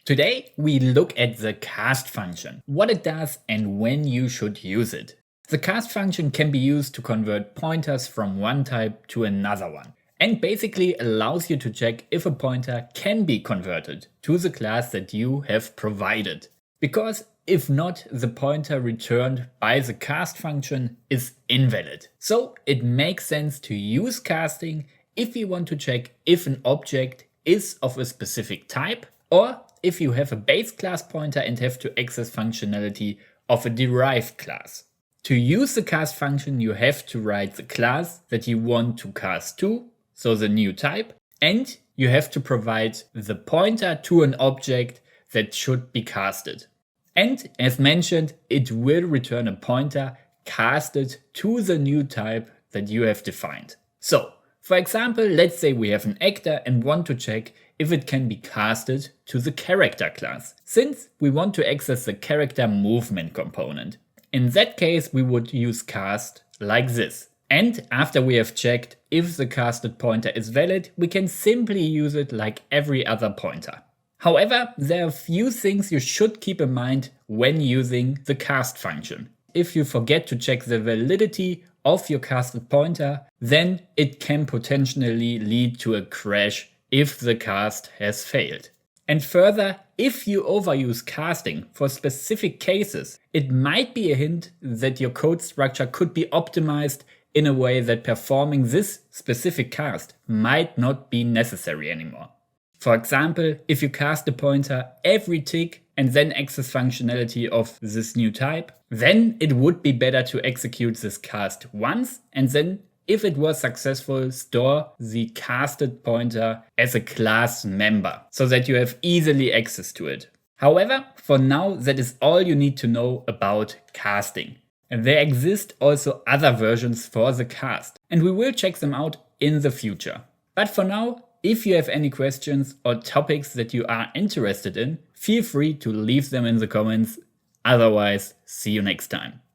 Today we look at the cast function, what it does and when you should use it. The cast function can be used to convert pointers from one type to another one, and basically allows you to check if a pointer can be converted to the class that you have provided. Because if not, the pointer returned by the cast function is invalid. So it makes sense to use casting if you want to check if an object is of a specific type, or if you have a base class pointer and have to access functionality of a derived class. To use the cast function, you have to write the class that you want to cast to, so the new type, and you have to provide the pointer to an object that should be casted. And as mentioned, it will return a pointer casted to the new type that you have defined. So, for example, let's say we have an actor and want to check if it can be casted to the character class, since we want to access the character movement component. In that case, we would use cast like this. And after we have checked if the casted pointer is valid, we can simply use it like every other pointer. However, there are a few things you should keep in mind when using the cast function. If you forget to check the validity of your casted pointer, then it can potentially lead to a crash if the cast has failed. And further, if you overuse casting for specific cases, it might be a hint that your code structure could be optimized in a way that performing this specific cast might not be necessary anymore. For example, if you cast a pointer every tick and then access functionality of this new type, then it would be better to execute this cast once and then, if it was successful, store the casted pointer as a class member so that you have easily access to it. However, for now, that is all you need to know about casting. And there exist also other versions for the cast, and we will check them out in the future. But for now, if you have any questions or topics that you are interested in, feel free to leave them in the comments. Otherwise, see you next time.